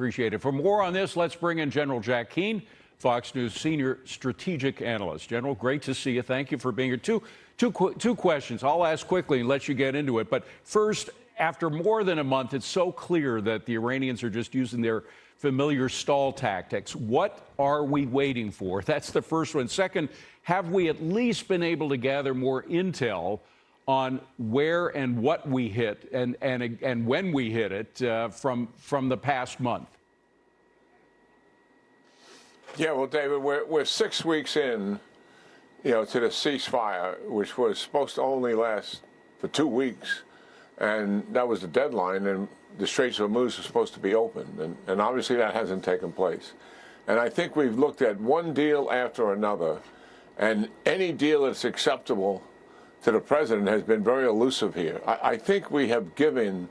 Appreciate it. For more on this, let's bring in General Jack Keane, Fox News senior strategic analyst. General, great to see you. Thank you for being here. Two questions. I'll ask quickly and let you get into it. But first, after more than a month, it's so clear that the Iranians are just using their familiar stall tactics. What are we waiting for? That's the first one. Second, have we at least been able to gather more intel on where and what we hit and when we hit it from the past month? Yeah, well, David, we're 6 weeks in, to the ceasefire, which was supposed to only last for 2 weeks, and that was the deadline, and the Straits of Hormuz was supposed to be opened, and obviously that hasn't taken place. And I think we've looked at one deal after another, and any deal that's acceptable to the president has been very elusive here. I think we have given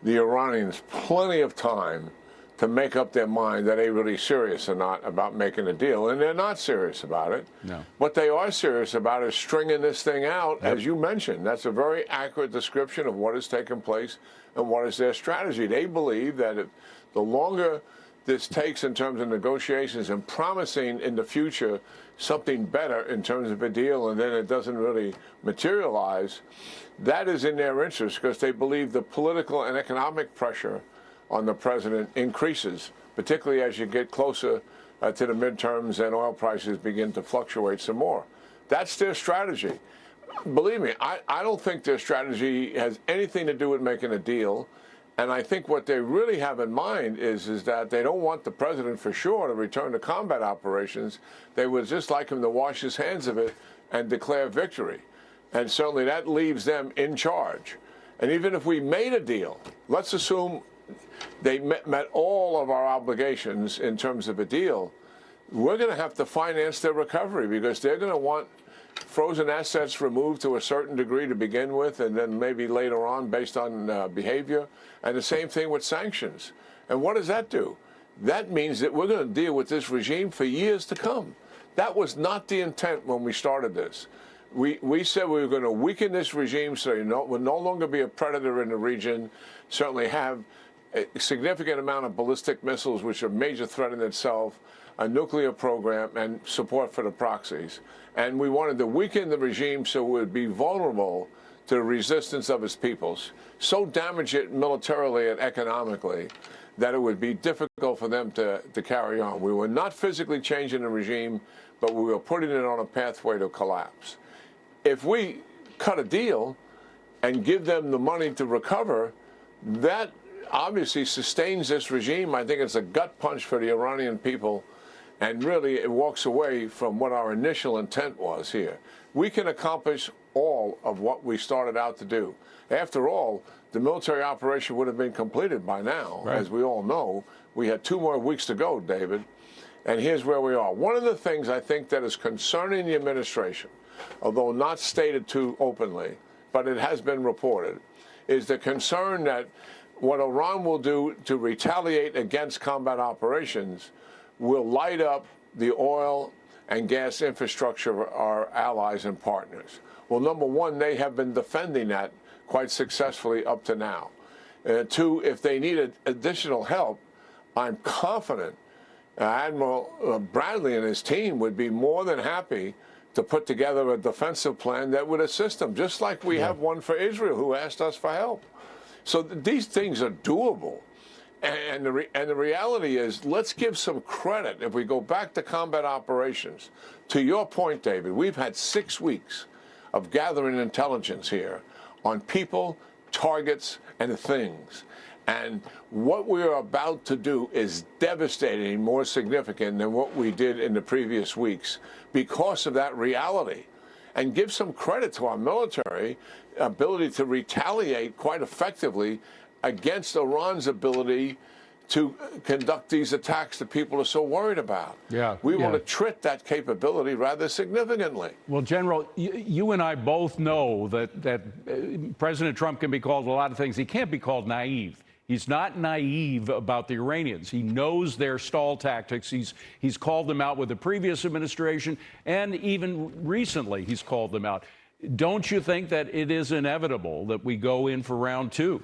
the Iranians plenty of time to make up their mind that they're really serious or not about making a deal. And they're not serious about it. No. What they are serious about is stringing this thing out, as you mentioned. That's a very accurate description of what has taken place and what is their strategy. They believe that if the longer this takes in terms of negotiations and promising in the future something better in terms of a deal, and then it doesn't really materialize, that is in their interest, because they believe the political and economic pressure on the president increases, particularly as you get closer to the midterms and oil prices begin to fluctuate some more. That's their strategy. Believe me, I don't think their strategy has anything to do with making a deal. And I think what they really have in mind is that they don't want the president for sure to return to combat operations. They would just like him to wash his hands of it and declare victory. And certainly that leaves them in charge. And even if we made a deal, let's assume they met all of our obligations in terms of a deal, we're going to have to finance their recovery, because they're going to want frozen assets removed to a certain degree to begin with, and then maybe later on based on behavior. And the same thing with sanctions. And what does that do? That means that we're going to deal with this regime for years to come. That was not the intent when we started this. We said we were going to weaken this regime so it would no longer be a predator in the region, certainly have a significant amount of ballistic missiles, which are a major threat in itself, a nuclear program, and support for the proxies. And we wanted to weaken the regime so it would be vulnerable to the resistance of its peoples, so damage it militarily and economically that it would be difficult for them to carry on. We were not physically changing the regime, but we were putting it on a pathway to collapse. If we cut a deal and give them the money to recover, that obviously sustains this regime. I think it's a gut punch for the Iranian people, and really it walks away from what our initial intent was here. We can accomplish all of what we started out to do. After all, the military operation would have been completed by now. Right. As we all know, we had 2 more weeks to go, David, and here's where we are. One of the things I think that is concerning the administration, although not stated too openly, but it has been reported, is the concern that what Iran will do to retaliate against combat operations will light up the oil and gas infrastructure of our allies and partners. Well, number one, they have been defending that quite successfully up to now. Two, if they needed additional help, I'm confident Admiral Bradley and his team would be more than happy to put together a defensive plan that would assist them, just like we have one for Israel, who asked us for help. So these things are doable. And the reality is, let's give some credit, if we go back to combat operations. To your point, David, we've had 6 weeks of gathering intelligence here on people, targets, and things. And what we are about to do is devastating, more significant than what we did in the previous weeks because of that reality. And give some credit to our military ability to retaliate quite effectively against Iran's ability to conduct these attacks that people are so worried about. We want to treat that capability rather significantly. Well, General, you and I both know that President Trump can be called a lot of things. He can't be called naive. He's not naive about the Iranians. He knows their stall tactics. He's called them out with the previous administration, and even recently he's called them out. Don't you think that it is inevitable that we go in for round 2?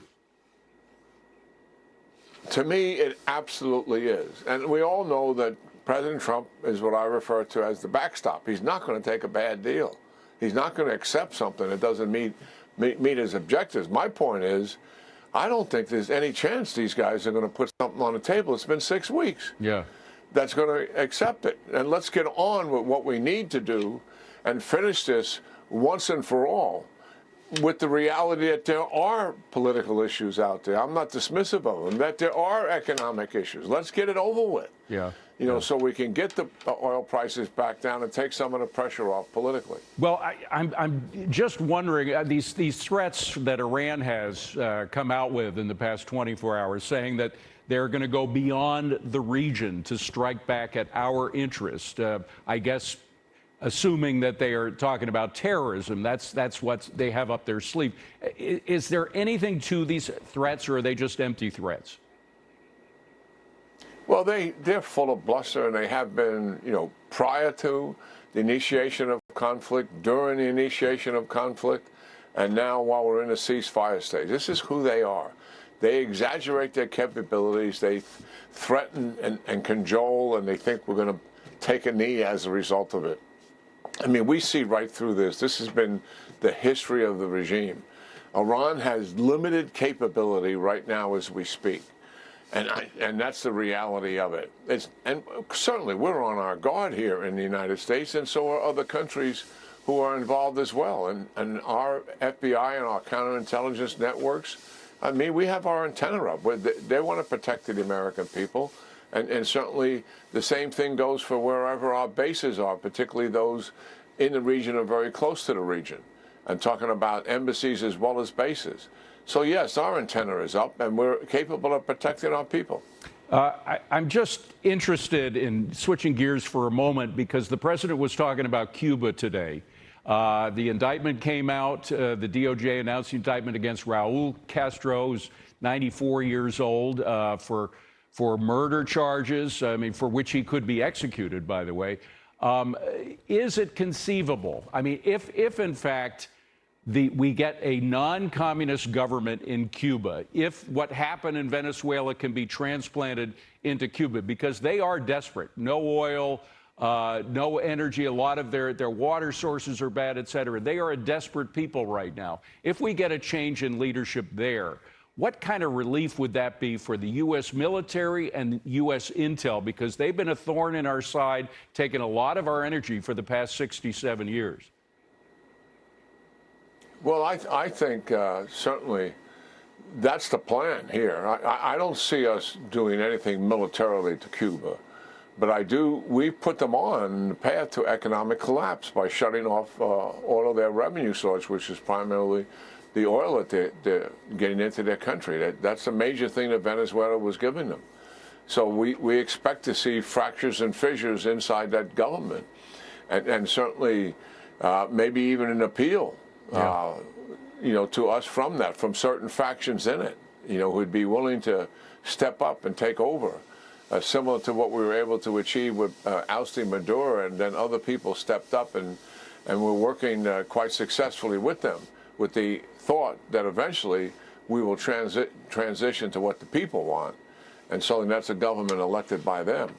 To me, it absolutely is. And we all know that President Trump is what I refer to as the backstop. He's not going to take a bad deal. He's not going to accept something that doesn't meet his objectives. My point is, I don't think there's any chance these guys are going to put something on the table. It's been 6 weeks. Yeah. That's going to accept it. And let's get on with what we need to do and finish this once and for all, with the reality that there are political issues out there. I'm not dismissive of them, that there are economic issues. Let's get it over with. Yeah. So we can get the oil prices back down and take some of the pressure off politically. Well, I'm just wondering, these threats that Iran has come out with in the past 24 hours, saying that they're going to go beyond the region to strike back at our interest. I guess assuming that they are talking about terrorism, that's what they have up their sleeve. Is there anything to these threats, or are they just empty threats? Well, they're full of bluster, and they have been, prior to the initiation of conflict, during the initiation of conflict, and now while we're in a ceasefire stage. This is who they are. They exaggerate their capabilities. They threaten and cajole, and they think we're going to take a knee as a result of it. I mean, we see right through this. This has been the history of the regime. Iran has limited capability right now as we speak. And that's the reality of it. And certainly we're on our guard here in the United States, and so are other countries who are involved as well. And our FBI and our counterintelligence networks, I mean, we have our antenna up. They want to protect the American people. And certainly the same thing goes for wherever our bases are, particularly those in the region or very close to the region. I'm talking about embassies as well as bases. So, yes, our antenna is up, and we're capable of protecting our people. I'm just interested in switching gears for a moment, because the president was talking about Cuba today. The indictment came out. The DOJ announced the indictment against Raul Castro, who's 94 years old, for murder charges, for which he could be executed, by the way. Is it conceivable? I mean, if in fact we get a non-communist government in Cuba, if what happened in Venezuela can be transplanted into Cuba, because they are desperate. No oil, no energy, a lot of their water sources are bad, et cetera. They are a desperate people right now. If we get a change in leadership there, what kind of relief would that be for the U.S. military and U.S. intel? Because they've been a thorn in our side, taking a lot of our energy for the past 67 years. Well, I think certainly that's the plan here. I don't see us doing anything militarily to Cuba, but we put them on the path to economic collapse by shutting off all of their revenue source, which is primarily the oil that they're getting into their country. That's a major thing that Venezuela was giving them. So we expect to see fractures and fissures inside that government, and certainly maybe even an appeal. To us from certain factions in it, who'd be willing to step up and take over, similar to what we were able to achieve with ousting Maduro, and then other people stepped up and we're working quite successfully with them, with the thought that eventually we will transition to what the people want, and so that's a government elected by them.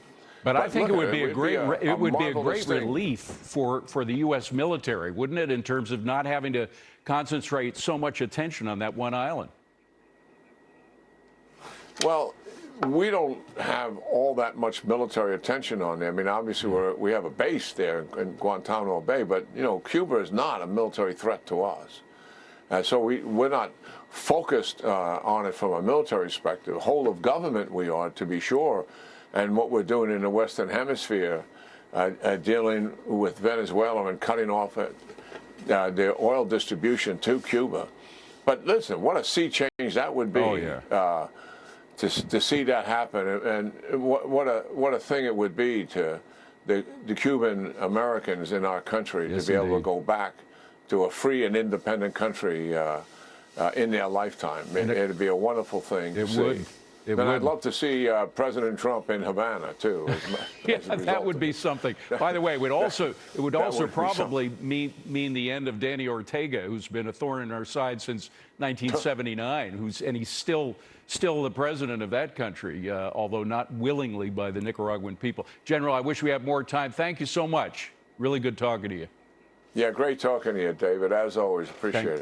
But I think it would be a great thing. relief for the U.S. military, wouldn't it, in terms of not having to concentrate so much attention on that one island? Well, we don't have all that much military attention on there. I mean, obviously we have a base there in Guantanamo Bay, but Cuba is not a military threat to us. So we're not focused on it from a military perspective. Whole of government we are, to be sure. And what we're doing in the Western Hemisphere, dealing with Venezuela and cutting off their oil distribution to Cuba. But listen, what a sea change that would be. Oh, yeah. To see that happen, and what a thing it would be to the Cuban Americans in our country, yes, to be able indeed. to go back to a free and independent country in their lifetime. It'd be a wonderful thing to see. It would. It Then I'd would. love to see President Trump in Havana too. Yeah, that would be something. By the way, it would also would be probably mean the end of Danny Ortega, who's been a thorn in our side since 1979, and he's still the president of that country, although not willingly by the Nicaraguan people. General, I wish we had more time. Thank you so much. Really good talking to you. Yeah, great talking to you, David. As always, appreciate it.